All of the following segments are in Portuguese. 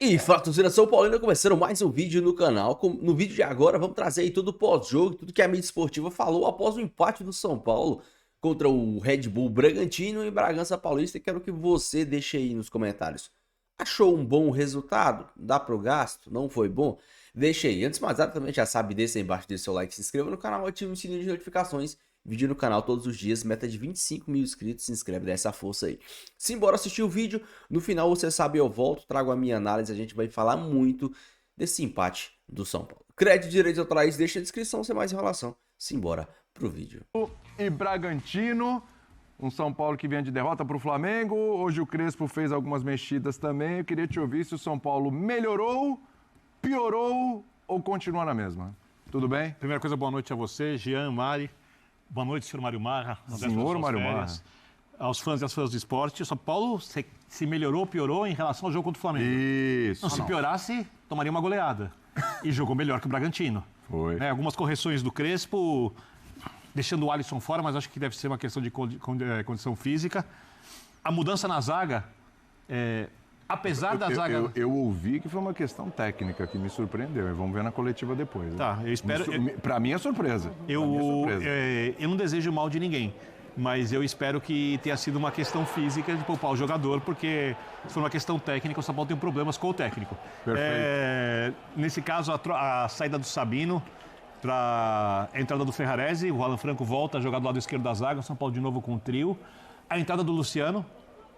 E fala, torcida São Paulina, começando mais um vídeo no canal. No vídeo de agora, vamos trazer aí todo o pós-jogo, tudo que a mídia esportiva falou após o empate do São Paulo contra o Red Bull Bragantino e Bragança Paulista. Quero que você deixe aí nos comentários. Achou um bom resultado? Dá pro gasto? Não foi bom? Deixa aí. Antes de mais nada, também já sabe, desça aí embaixo, deixa seu like, se inscreva no canal, ative o sininho de notificações. Vídeo no canal todos os dias, meta de 25 mil inscritos, se inscreve, dá essa força aí. Simbora assistir o vídeo, no final você sabe eu volto, trago a minha análise, a gente vai falar muito desse empate do São Paulo. Crédito, direitos autorais, deixa na descrição, sem mais enrolação. Simbora pro vídeo. E Bragantino, um São Paulo que vinha de derrota para o Flamengo. Hoje o Crespo fez algumas mexidas também. Eu queria te ouvir se o São Paulo melhorou, piorou ou continua na mesma. Tudo bem? Primeira coisa, boa noite a você, Jean, Mari. Boa noite, senhor Mário Marra. Senhor Mário Marra. Aos fãs e às fãs do esporte. O São Paulo se melhorou, piorou em relação ao jogo contra o Flamengo. Isso. Não, se piorasse, tomaria uma goleada. E jogou melhor que o Bragantino. Foi. Né, algumas correções do Crespo, deixando o Alisson fora, mas acho que deve ser uma questão de condição física. A mudança na zaga, apesar da zaga... Eu ouvi que foi uma questão técnica que me surpreendeu. E vamos ver na coletiva depois. Tá, eu espero... Para mim é surpresa. Eu não desejo mal de ninguém, mas eu espero que tenha sido uma questão física de poupar o jogador, porque se for uma questão técnica, o São Paulo tem problemas com o técnico. Perfeito. Nesse caso, a saída do Sabino para a entrada do Ferrarese, o Alan Franco volta a jogar do lado esquerdo da zaga, o São Paulo de novo com o trio. A entrada do Luciano,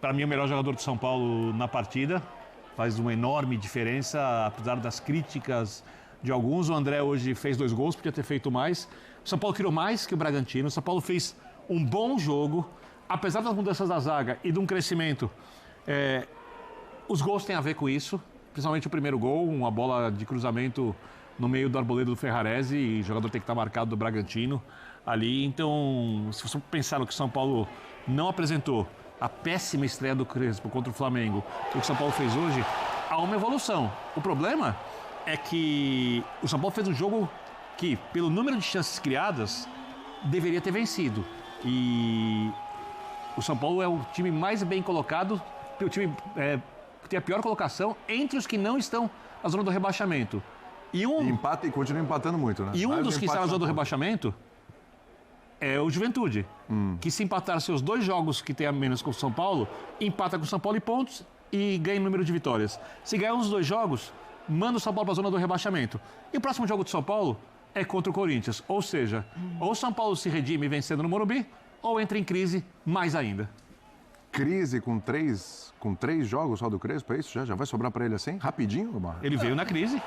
para mim o melhor jogador do São Paulo na partida, faz uma enorme diferença, apesar das críticas de alguns. O André hoje fez 2 gols, podia ter feito mais. O São Paulo criou mais que o Bragantino, o São Paulo fez um bom jogo, apesar das mudanças da zaga e de um crescimento. Os gols têm a ver com isso, principalmente o primeiro gol, uma bola de cruzamento no meio do arboleda do Ferrarese, e o jogador tem que estar marcado do Bragantino ali. Então, se você pensar no que o São Paulo não apresentou, a péssima estreia do Crespo contra o Flamengo, o que o São Paulo fez hoje, há uma evolução. O problema é que o São Paulo fez um jogo que, pelo número de chances criadas, deveria ter vencido. E o São Paulo é o time mais bem colocado, o time que tem a pior colocação entre os que não estão na zona do rebaixamento. E Empata e continua empatando muito, né? E um dos que está na zona do rebaixamento é o Juventude, que se empatar seus 2 jogos que tem a menos com o São Paulo, empata com o São Paulo em pontos e ganha número de vitórias. Se ganhar uns 2 jogos, manda o São Paulo para a zona do rebaixamento. E o próximo jogo do São Paulo é contra o Corinthians. Ou seja, ou o São Paulo se redime vencendo no Morumbi, ou entra em crise mais ainda. Crise com três jogos só do Crespo, é isso? Já vai sobrar para ele assim? Rapidinho, Marra? Ele veio na crise.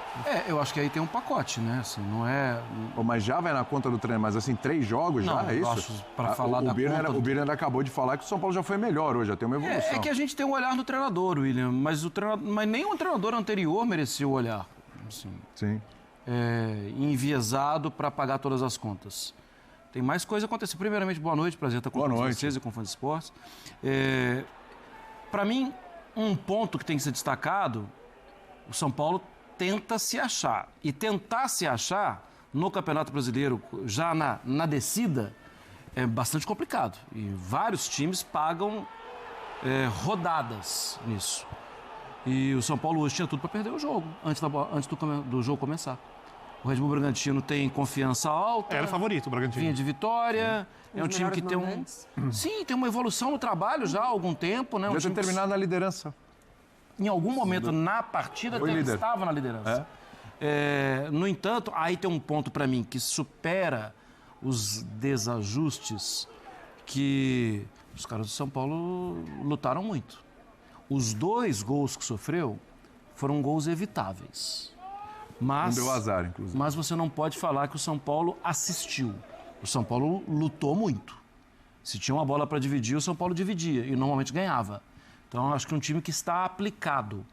Eu acho que aí tem um pacote, né? Assim, não é... Mas já vai na conta do treino, mas assim, 3 jogos Não, já, é eu isso? acho, pra falar da conta O Birner acabou de falar que o São Paulo já foi melhor hoje, já tem uma evolução. É que a gente tem um olhar no treinador, William, mas nenhum treinador anterior merecia o olhar. Assim, Sim. enviesado para pagar todas as contas. Tem mais coisa acontecendo. Primeiramente, boa noite, prazer estar com vocês e com o Fã de Esportes. Para mim, um ponto que tem que ser destacado, o São Paulo tenta se achar. E tentar se achar no Campeonato Brasileiro, já na descida, é bastante complicado. E vários times pagam rodadas nisso. E o São Paulo hoje tinha tudo para perder o jogo, antes do jogo começar. O Red Bull Bragantino tem confiança alta. Era favorito o Bragantino. Vinha de vitória. É um time que tem momentos. Sim, tem uma evolução no trabalho já há algum tempo, né? Já tem terminado na liderança. Em algum momento na partida até estava na liderança. No entanto, aí tem um ponto para mim que supera os desajustes que os caras do São Paulo lutaram muito. Os 2 gols que sofreu foram gols evitáveis. Mas, não deu azar, inclusive. Mas você não pode falar que o São Paulo assistiu. O São Paulo lutou muito. Se tinha uma bola para dividir, o São Paulo dividia e normalmente ganhava. Então, eu acho que é um time que está aplicado.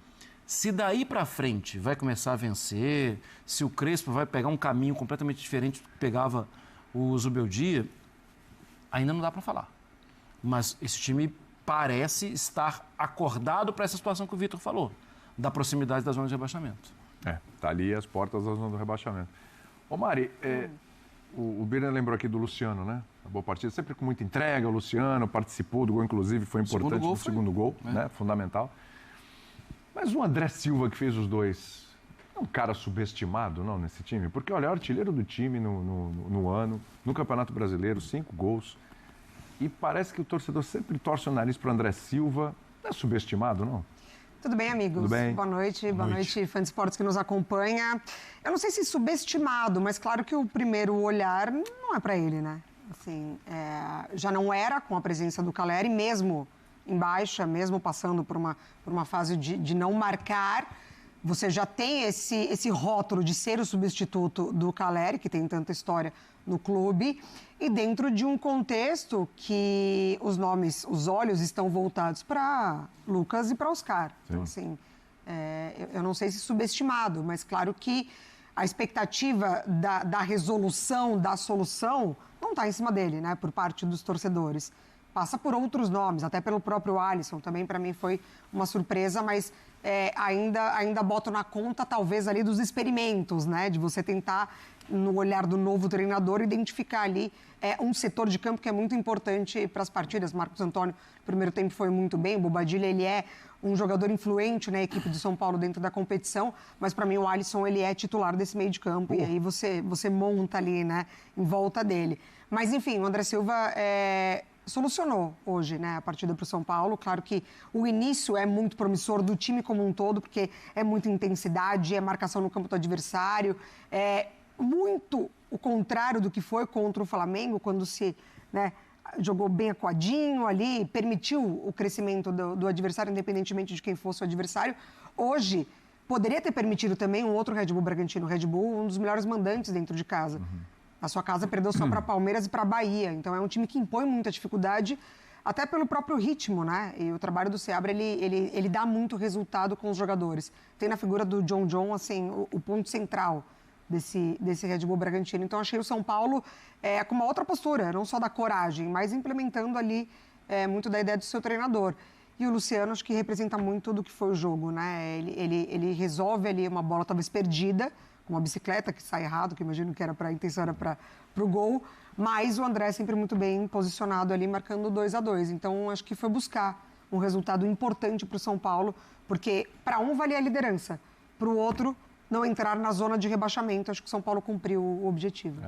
Se daí para frente vai começar a vencer, se o Crespo vai pegar um caminho completamente diferente do que pegava o Zubeldia, ainda não dá para falar. Mas esse time parece estar acordado para essa situação que o Vitor falou, da proximidade da zona de rebaixamento. Tá ali as portas da zona do rebaixamento. Ô Mari, o Birner lembrou aqui do Luciano, né? A boa partida, sempre com muita entrega, o Luciano participou do gol, inclusive foi importante no segundo gol, né? Fundamental. Mas o André Silva, que fez os dois, é um cara subestimado, não, nesse time? Porque, olha, é o artilheiro do time no ano, no Campeonato Brasileiro, 5 gols. E parece que o torcedor sempre torce o nariz para o André Silva. Não é subestimado, não? Tudo bem, amigos? Tudo bem? Boa noite, fã de esportes que nos acompanha. Eu não sei se subestimado, mas claro que o primeiro olhar não é para ele, né? Assim, já não era com a presença do Calleri, mesmo em baixa, mesmo passando por uma fase de não marcar. Você já tem esse rótulo de ser o substituto do Calleri, que tem tanta história no clube, e dentro de um contexto que os olhos estão voltados para Lucas e para Oscar. Então, assim, eu não sei se subestimado, mas claro que a expectativa da resolução, da solução, não está em cima dele, né, por parte dos torcedores. Passa por outros nomes, até pelo próprio Alisson, também para mim foi uma surpresa, mas ainda boto na conta, talvez, ali dos experimentos, né? De você tentar, no olhar do novo treinador, identificar ali um setor de campo que é muito importante para as partidas. Marcos Antônio, no primeiro tempo, foi muito bem. O Bobadilla, ele é um jogador influente na equipe de São Paulo dentro da competição, mas para mim o Alisson, ele é titular desse meio de campo e aí você monta ali, né, em volta dele. Mas, enfim, o André Silva solucionou hoje, né, a partida para o São Paulo. Claro que o início é muito promissor do time como um todo, porque é muita intensidade, é marcação no campo do adversário, é muito o contrário do que foi contra o Flamengo, quando se, né, jogou bem acuadinho ali, permitiu o crescimento do adversário, independentemente de quem fosse o adversário. Hoje, poderia ter permitido também um outro Red Bull Bragantino. O Red Bull, um dos melhores mandantes dentro de casa. A sua casa perdeu só para Palmeiras e para Bahia. Então, é um time que impõe muita dificuldade, até pelo próprio ritmo, né? E o trabalho do Seabra, ele dá muito resultado com os jogadores. Tem na figura do John, assim, o ponto central desse Red Bull Bragantino. Então, achei o São Paulo com uma outra postura, não só da coragem, mas implementando ali muito da ideia do seu treinador. E o Luciano, acho que representa muito do que foi o jogo, né? Ele resolve ali uma bola talvez perdida, uma bicicleta que sai errado, que imagino que a intenção era para o gol, mas o André sempre muito bem posicionado ali, marcando 2-2. Então, acho que foi buscar um resultado importante para o São Paulo, porque para um valia a liderança, para o outro não entrar na zona de rebaixamento. Acho que o São Paulo cumpriu o objetivo.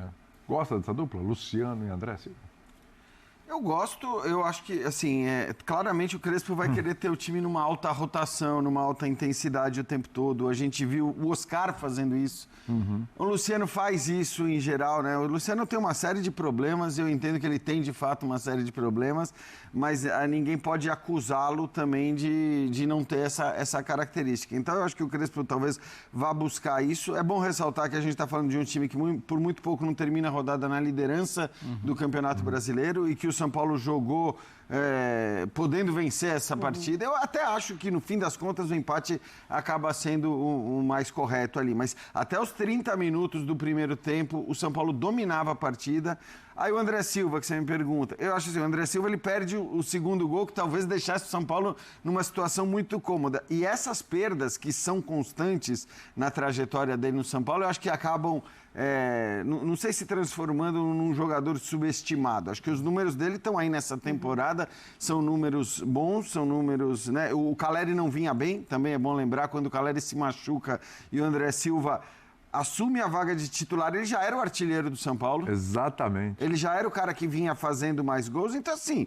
Gosta dessa dupla? Luciano e André Silva? Eu gosto, eu acho que, assim, claramente o Crespo vai querer ter o time numa alta rotação, numa alta intensidade o tempo todo. A gente viu o Oscar fazendo isso. O Luciano faz isso em geral, né? O Luciano tem uma série de problemas, eu entendo que ele tem, de fato, uma série de problemas, mas ninguém pode acusá-lo também de não ter essa característica. Então, eu acho que o Crespo talvez vá buscar isso. É bom ressaltar que a gente está falando de um time que, por muito pouco, não termina a rodada na liderança do Campeonato Brasileiro e que o São Paulo jogou podendo vencer essa partida. Eu até acho que, no fim das contas, o empate acaba sendo o mais correto ali. Mas até os 30 minutos do primeiro tempo, o São Paulo dominava a partida. Aí o André Silva, que você me pergunta, eu acho assim, o André Silva ele perde o segundo gol, que talvez deixasse o São Paulo numa situação muito cômoda. E essas perdas que são constantes na trajetória dele no São Paulo, eu acho que acabam, não sei se transformando num jogador subestimado. Acho que os números dele estão aí nessa temporada, são números bons, são números, né? O Calleri não vinha bem, também é bom lembrar, quando o Calleri se machuca e o André Silva assume a vaga de titular, ele já era o artilheiro do São Paulo. Exatamente. Ele já era o cara que vinha fazendo mais gols. Então, assim,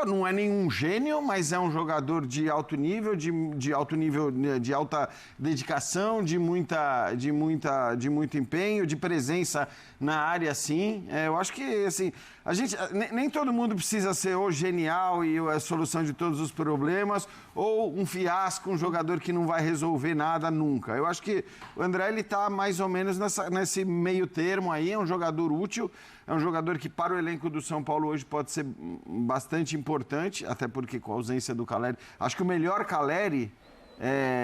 não é nenhum gênio, mas é um jogador de alto nível, de alta dedicação, de muito empenho, de presença na área, sim. Eu acho que, assim, nem todo mundo precisa ser ou genial e a solução de todos os problemas, ou um fiasco, um jogador que não vai resolver nada nunca. Eu acho que o André, ele tá mais ou menos nesse meio termo aí, é um jogador útil, é um jogador que para o elenco do São Paulo hoje pode ser bastante importante, até porque com a ausência do Calleri, acho que o melhor Calleri,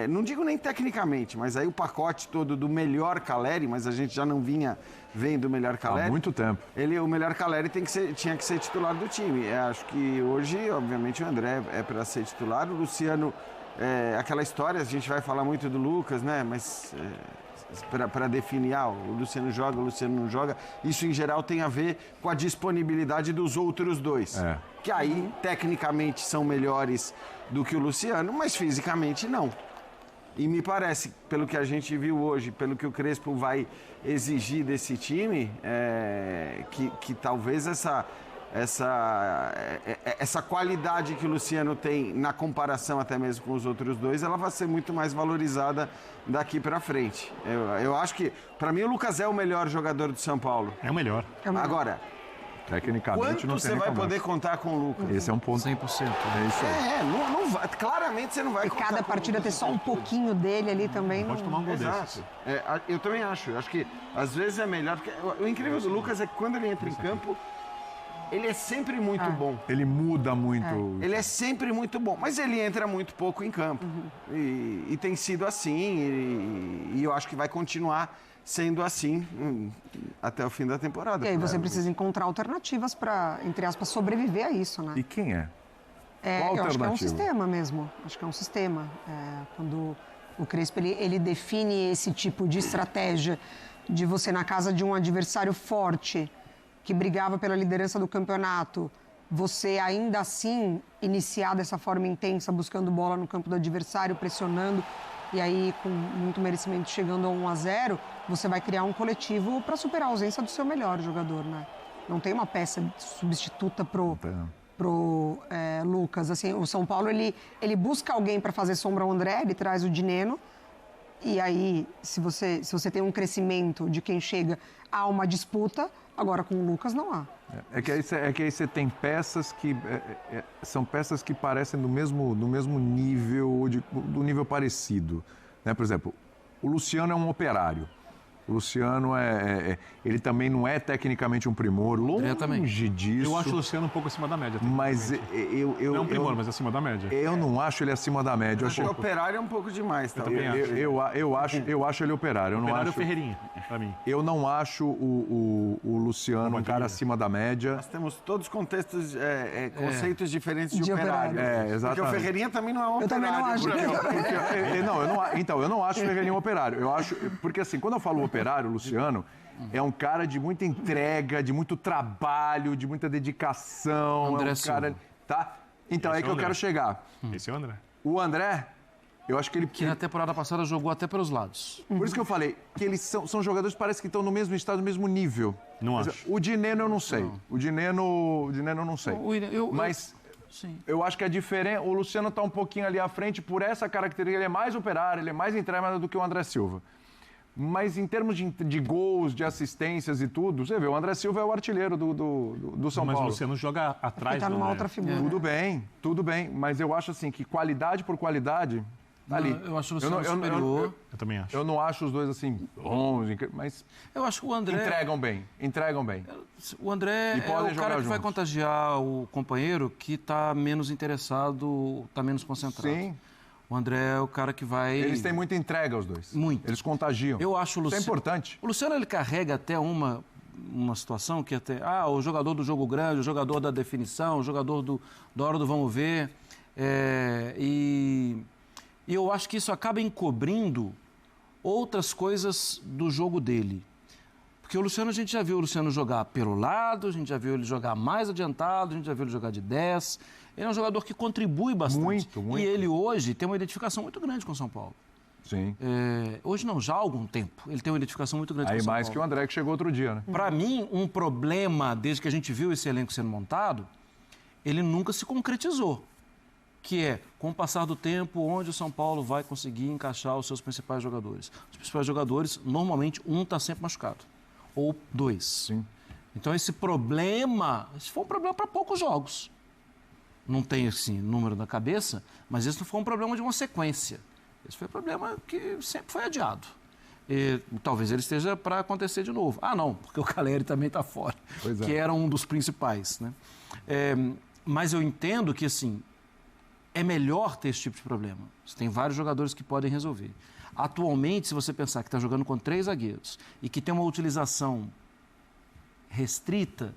não digo nem tecnicamente, mas aí o pacote todo do melhor Calleri, mas a gente já não vinha vendo o melhor Calleri. Há muito tempo. O melhor Calleri tinha que ser titular do time. Acho que hoje, obviamente, o André é para ser titular, o Luciano, aquela história, a gente vai falar muito do Lucas, né, mas... para definir, o Luciano joga, o Luciano não joga, isso em geral tem a ver com a disponibilidade dos outros dois, que aí tecnicamente são melhores do que o Luciano, mas fisicamente não. E me parece, pelo que a gente viu hoje, pelo que o Crespo vai exigir desse time, que talvez essa qualidade que o Luciano tem na comparação até mesmo com os outros dois, ela vai ser muito mais valorizada daqui para frente. Eu acho que, para mim, o Lucas é o melhor jogador do São Paulo. É o melhor. Agora, Tecnicamente, quanto não tem você nem vai conversa. poder contar com o Lucas? Esse é um ponto. 100%. É isso aí. Não vai, claramente você não vai E contar cada com o partida ter Lucas. só um pouquinho dele ali também. Pode tomar um gol Exato. desses. Eu também acho. Eu acho que às vezes é melhor. Porque o incrível do Lucas é que quando ele entra em campo, ele é sempre muito bom. Ele muda muito. Ele é sempre muito bom, mas ele entra muito pouco em campo. E tem sido assim, e eu acho que vai continuar sendo assim até o fim da temporada. E aí você precisa encontrar alternativas para, entre aspas, sobreviver a isso, né? E quem é? Qual Eu acho que é um alternativa? sistema mesmo. Acho que é um sistema. Quando o Crespo ele define esse tipo de estratégia de você, na casa de um adversário forte, que brigava pela liderança do campeonato, você ainda assim iniciar dessa forma intensa, buscando bola no campo do adversário, pressionando, e aí com muito merecimento chegando a 1-0, você vai criar um coletivo para superar a ausência do seu melhor jogador, né? Não tem uma peça substituta pro Lucas. Assim, o São Paulo ele busca alguém para fazer sombra ao André, ele traz o Dineno. E aí, se você tem um crescimento de quem chega, há uma disputa. Agora, com o Lucas, não há. É que aí você tem peças que... são peças que parecem do mesmo nível, ou do nível parecido. Né? Por exemplo, o Luciano é um operário. O Luciano ele também não é tecnicamente um primor, longe disso. Eu acho o Luciano um pouco acima da média. Mas não é um primor, mas acima da média. Eu não acho ele acima da média. Eu Acho que o operário é um pouco demais, tá? também acho. eu acho ele operário. Eu não Operário acho, Ferreirinha, pra mim. eu não acho o Luciano um cara acima da média. Nós temos todos contextos, conceitos diferentes de De operário. operário. Exatamente. Porque o Ferreirinha também não é um Eu também não operário. acho. Eu não acho o Ferreirinha um operário. Eu acho, porque assim, quando eu falo operário, o Luciano é um cara de muita entrega, de muito trabalho, de muita dedicação. André é um cara, Silva. tá? Então Esse é é que o eu André. quero chegar. Esse é o André. O André, eu acho que ele... Que na temporada passada jogou até pelos lados. Por isso que eu falei que eles são jogadores que parece que estão no mesmo estado, no mesmo nível. Não Mas acho. O Dineno eu não sei. O Dineno eu não sei. Mas Sim. eu acho que a diferença... O Luciano está um pouquinho ali à frente por essa característica. Ele é mais operário, ele é mais entrega do que o André Silva. Mas em termos de gols, de assistências e tudo, você vê, o André Silva é o artilheiro do São Mas o Paulo. Luciano joga atrás Ele tá do numa André. outra figura. Tudo bem, mas eu acho assim que qualidade por qualidade, tá ali. Eu acho o Luciano superior. Eu também acho. Eu não acho os dois assim bons, mas Eu acho que o André... entregam bem. O André E é podem o jogar cara que vai juntos. contagiar o companheiro que está menos interessado, está menos concentrado. Sim. O André é o cara que vai... Eles têm muita entrega, os dois. Muito. Eles contagiam. Eu acho o Isso é Luciano... importante. O Luciano, ele carrega até uma situação que até... o jogador do jogo grande, o jogador da definição, o jogador da hora do vamos ver. E eu acho que isso acaba encobrindo outras coisas do jogo dele. Porque o Luciano, a gente já viu o Luciano jogar pelo lado, a gente já viu ele jogar mais adiantado, a gente já viu ele jogar de 10. Ele é um jogador que contribui bastante. Muito. E ele hoje tem uma identificação muito grande com o São Paulo. Sim. Hoje não, já há algum tempo. Ele tem uma identificação muito grande com Aí o São mais Paulo. que o André que chegou outro dia, né? Para mim, um problema, desde que a gente viu esse elenco sendo montado, ele nunca se concretizou. Que é, com o passar do tempo, onde o São Paulo vai conseguir encaixar os seus principais jogadores. Os principais jogadores, normalmente, um está sempre machucado. Ou dois. Sim. Então, esse foi um problema para poucos jogos. Não tem, assim, número na cabeça, mas esse não foi um problema de uma sequência. Esse foi um problema que sempre foi adiado. E talvez ele esteja para acontecer de novo. Não, porque o Caleri também está fora, Pois é. que era um dos principais, né? Mas eu entendo que, assim, é melhor ter esse tipo de problema. Você tem vários jogadores que podem resolver. Atualmente, se você pensar que está jogando com 3 zagueiros e que tem uma utilização restrita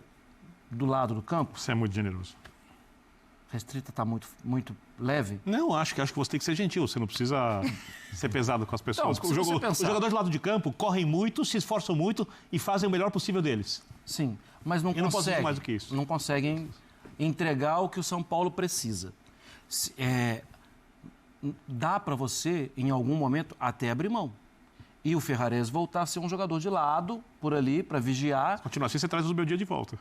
do lado do campo, Você é muito generoso. restrita está muito leve. Não, acho que você tem que ser gentil. Você não precisa ser pesado com as pessoas. Não, se você Os pensar- jogadores do lado de campo correm muito, se esforçam muito e fazem o melhor possível deles. Sim, mas não Eu não posso dizer conseguem. mais do que isso. Não conseguem entregar o que o São Paulo precisa. dá para você, em algum momento, até abrir mão. E o Ferrarese voltar a ser um jogador de lado, por ali, para vigiar. Continua assim, você traz o Zubeldia de volta.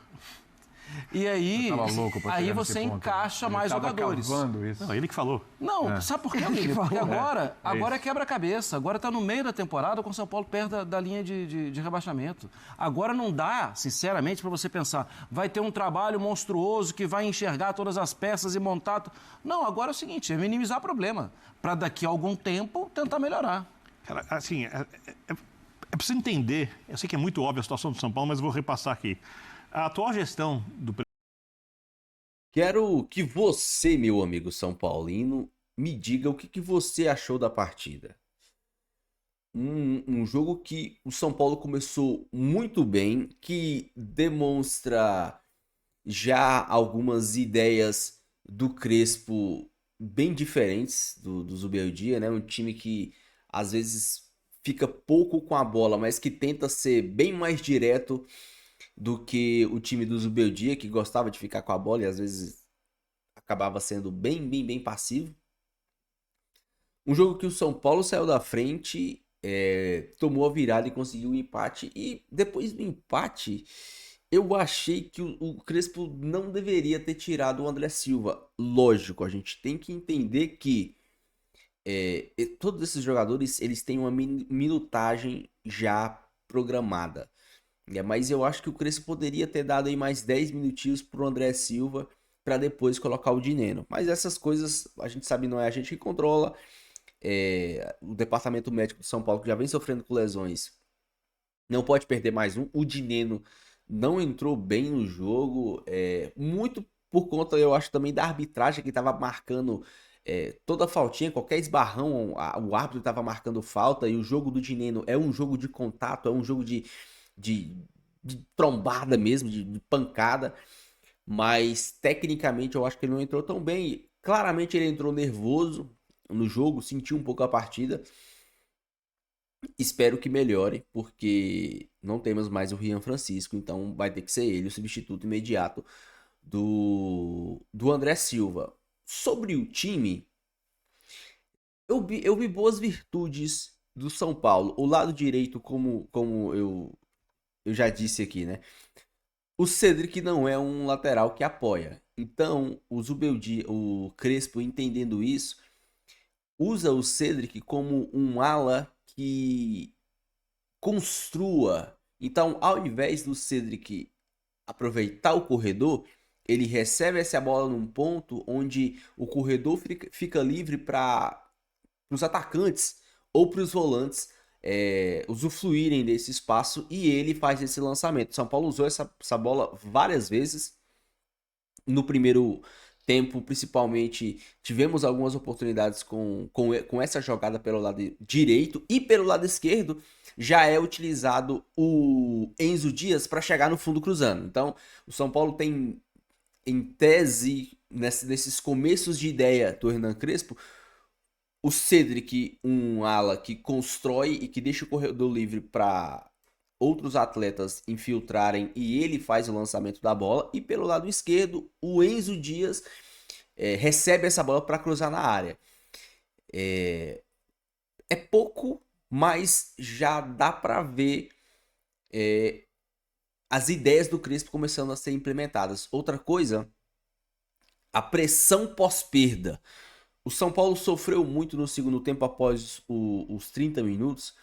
E aí, tava louco pra chegar você nesse ponto. encaixa Ele mais tava jogadores. cavando isso. Não, ele que falou. Não, sabe por quê, Emílio? Porque agora é quebra-cabeça. Agora está no meio da temporada com o São Paulo perto da linha de rebaixamento. Agora não dá, sinceramente, para você pensar, vai ter um trabalho monstruoso que vai enxergar todas as peças e montar... Não, agora é o seguinte, é minimizar o problema. Para daqui a algum tempo tentar melhorar. Cara, assim, é preciso entender, eu sei que é muito óbvia a situação do São Paulo, mas eu vou repassar aqui. A atual gestão do Quero que você, meu amigo São Paulino, me diga o que você achou da partida. Um jogo que o São Paulo começou muito bem, que demonstra já algumas ideias do Crespo bem diferentes do Zubeldia, né? Um time que às vezes fica pouco com a bola, mas que tenta ser bem mais direto do que o time do Zubeldia, que gostava de ficar com a bola e às vezes acabava sendo bem passivo. Um jogo que o São Paulo saiu da frente, tomou a virada e conseguiu o empate. E depois do empate, eu achei que o Crespo não deveria ter tirado o André Silva. Lógico, a gente tem que entender que todos esses jogadores eles têm uma minutagem já programada. Mas eu acho que o Crespo poderia ter dado aí mais 10 minutinhos pro André Silva para depois colocar o Dineno. Mas essas coisas a gente sabe, não é a gente que controla. O departamento médico de São Paulo, que já vem sofrendo com lesões, não pode perder mais um. O Dineno não entrou bem no jogo, muito por conta, eu acho, também da arbitragem que estava marcando toda faltinha, qualquer esbarrão, o árbitro estava marcando falta. E o jogo do Dineno é um jogo de contato, é um jogo de trombada mesmo, de pancada. Mas tecnicamente eu acho que ele não entrou tão bem. Claramente ele entrou nervoso no jogo, sentiu um pouco a partida. Espero que melhore, porque não temos mais o Rian Francisco, então vai ter que ser ele o substituto imediato do André Silva. Sobre o time, eu vi boas virtudes do São Paulo. O lado direito, como eu já disse aqui, né? O Cedric não é um lateral que apoia. Então, o Crespo, entendendo isso, usa o Cedric como um ala que construa. Então, ao invés do Cedric aproveitar o corredor, ele recebe essa bola num ponto onde o corredor fica livre para os atacantes ou para os volantes usufruírem desse espaço, e ele faz esse lançamento. São Paulo usou essa bola várias vezes no primeiro tempo, principalmente tivemos algumas oportunidades com essa jogada pelo lado direito, e pelo lado esquerdo já é utilizado o Enzo Dias para chegar no fundo cruzando. Então o São Paulo tem, em tese, nesses começos de ideia do Hernan Crespo, o Cedric, um ala que constrói e que deixa o corredor livre para outros atletas infiltrarem, e ele faz o lançamento da bola. E pelo lado esquerdo, o Enzo Dias recebe essa bola para cruzar na área. É pouco, mas já dá para ver as ideias do Crespo começando a ser implementadas. Outra coisa, a pressão pós-perda. O São Paulo sofreu muito no segundo tempo após os 30 minutos,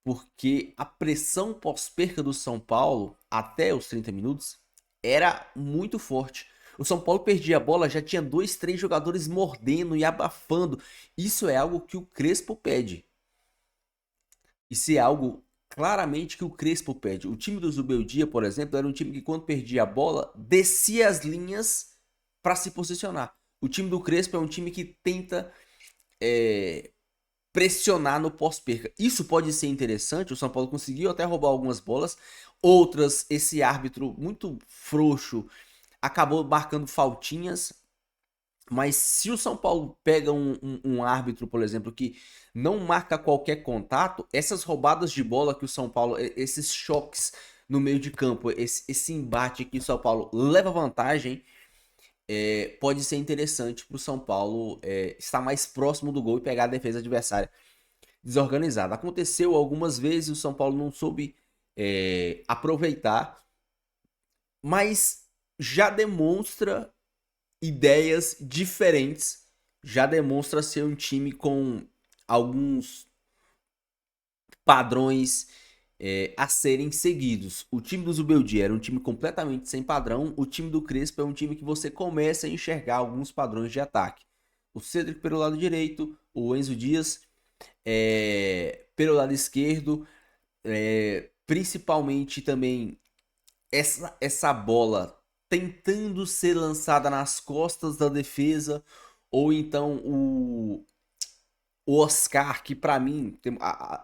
porque a pressão pós-perca do São Paulo até os 30 minutos era muito forte. O São Paulo perdia a bola, já tinha 2, 3 jogadores mordendo e abafando. Isso é algo que o Crespo pede. Isso é algo claramente que o Crespo pede. O time do Zubeldia, por exemplo, era um time que, quando perdia a bola, descia as linhas para se posicionar. O time do Crespo é um time que tenta pressionar no pós-perca. Isso pode ser interessante. O São Paulo conseguiu até roubar algumas bolas. Outras, esse árbitro muito frouxo acabou marcando faltinhas. Mas se o São Paulo pega um árbitro, por exemplo, que não marca qualquer contato, essas roubadas de bola que o São Paulo, esses choques no meio de campo, esse embate que o São Paulo leva vantagem, pode ser interessante para o São Paulo estar mais próximo do gol e pegar a defesa adversária desorganizada. Aconteceu algumas vezes, o São Paulo não soube aproveitar, mas já demonstra ideias diferentes, já demonstra ser um time com alguns padrões a serem seguidos. O time do Zubeldia era um time completamente sem padrão, o time do Crespo é um time que você começa a enxergar alguns padrões de ataque. O Cedric pelo lado direito, o Enzo Dias pelo lado esquerdo, principalmente também essa bola tentando ser lançada nas costas da defesa, ou então o Oscar, que pra mim,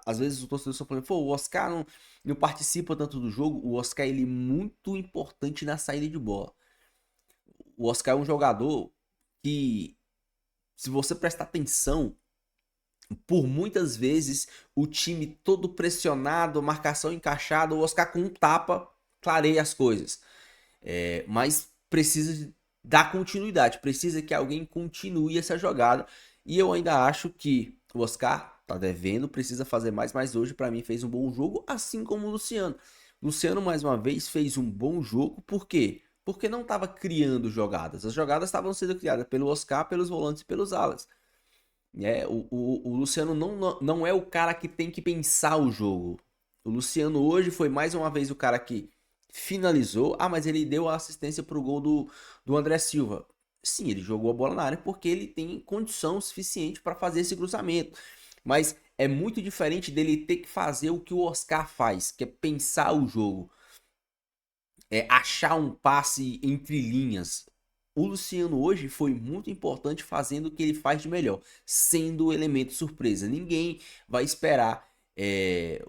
às vezes o torcedor só fala, pô, o Oscar não participa tanto do jogo. O Oscar, ele é muito importante na saída de bola. O Oscar é um jogador que, se você prestar atenção, por muitas vezes o time todo pressionado, marcação encaixada, o Oscar com um tapa clareia as coisas. Mas precisa dar continuidade, precisa que alguém continue essa jogada. E eu ainda acho que o Oscar tá devendo, precisa fazer mais, mas hoje pra mim fez um bom jogo, assim como o Luciano. Luciano mais uma vez fez um bom jogo, por quê? Porque não estava criando jogadas, as jogadas estavam sendo criadas pelo Oscar, pelos volantes e pelos alas. O Luciano não é o cara que tem que pensar o jogo. O Luciano hoje foi mais uma vez o cara que finalizou. Mas ele deu a assistência pro gol do André Silva. Sim, ele jogou a bola na área porque ele tem condição suficiente para fazer esse cruzamento. Mas é muito diferente dele ter que fazer o que o Oscar faz, que é pensar o jogo. Achar um passe entre linhas. O Luciano hoje foi muito importante fazendo o que ele faz de melhor, sendo o elemento surpresa. Ninguém vai esperar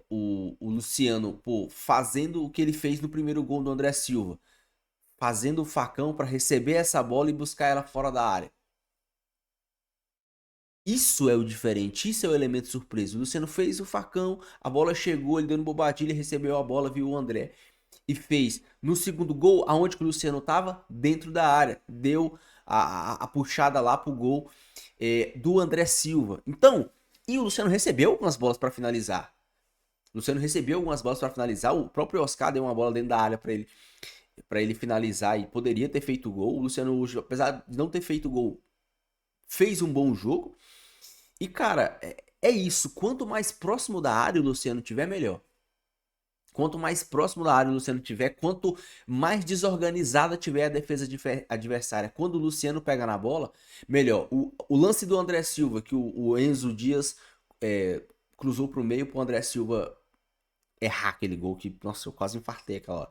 o Luciano fazendo o que ele fez no primeiro gol do André Silva. Fazendo o facão para receber essa bola e buscar ela fora da área. Isso é o diferente, isso é o elemento surpresa. O Luciano fez o facão, a bola chegou, ele deu no bobadilha, recebeu a bola, viu o André e fez. No segundo gol, aonde que o Luciano estava? Dentro da área. Deu a puxada lá pro gol do André Silva. Então, e o Luciano recebeu algumas bolas para finalizar. O próprio Oscar deu uma bola dentro da área para ele finalizar e poderia ter feito gol. O Luciano hoje, apesar de não ter feito gol, fez um bom jogo. E cara, é isso. Quanto mais próximo da área o Luciano tiver, melhor. Quanto mais próximo da área o Luciano tiver, quanto mais desorganizada tiver a defesa adversária. Quando o Luciano pega na bola, melhor. O lance do André Silva, que o Enzo Dias cruzou pro meio pro André Silva errar aquele gol, que, nossa, eu quase infartei aquela hora.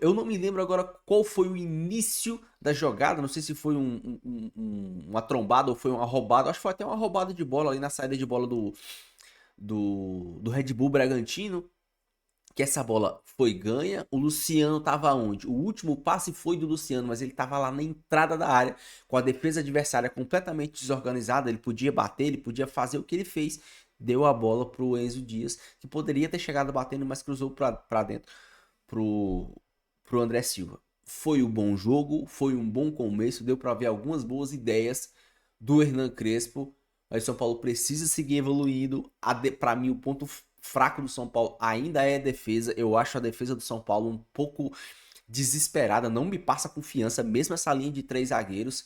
Eu não me lembro agora qual foi o início da jogada, não sei se foi uma trombada ou foi uma roubada, acho que foi até uma roubada de bola ali na saída de bola do Red Bull Bragantino, que essa bola foi ganha. O Luciano tava onde? O último passe foi do Luciano, mas ele tava lá na entrada da área, com a defesa adversária completamente desorganizada. Ele podia bater, ele podia fazer o que ele fez, deu a bola pro Enzo Dias, que poderia ter chegado batendo, mas cruzou pra dentro pro André Silva. Foi um bom jogo, foi um bom começo, deu para ver algumas boas ideias do Hernan Crespo, mas o São Paulo precisa seguir evoluindo. Para mim, o ponto fraco do São Paulo ainda é a defesa. Eu acho a defesa do São Paulo um pouco desesperada, não me passa confiança, mesmo essa linha de 3 zagueiros,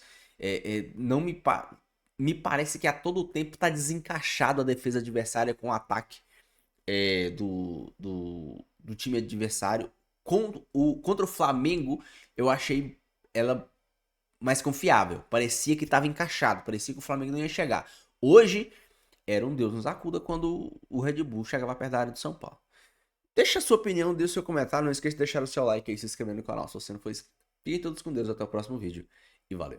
não me parece que a todo tempo tá desencaixado a defesa adversária com o ataque do time adversário. Contra o Flamengo, eu achei ela mais confiável. Parecia que estava encaixado, parecia que o Flamengo não ia chegar. Hoje, era um Deus nos acuda quando o Red Bull chegava perto da área do São Paulo. Deixa a sua opinião, deixa o seu comentário, não esqueça de deixar o seu like aí, se inscrever no canal se você não for inscrito. Fiquem todos com Deus, até o próximo vídeo e valeu.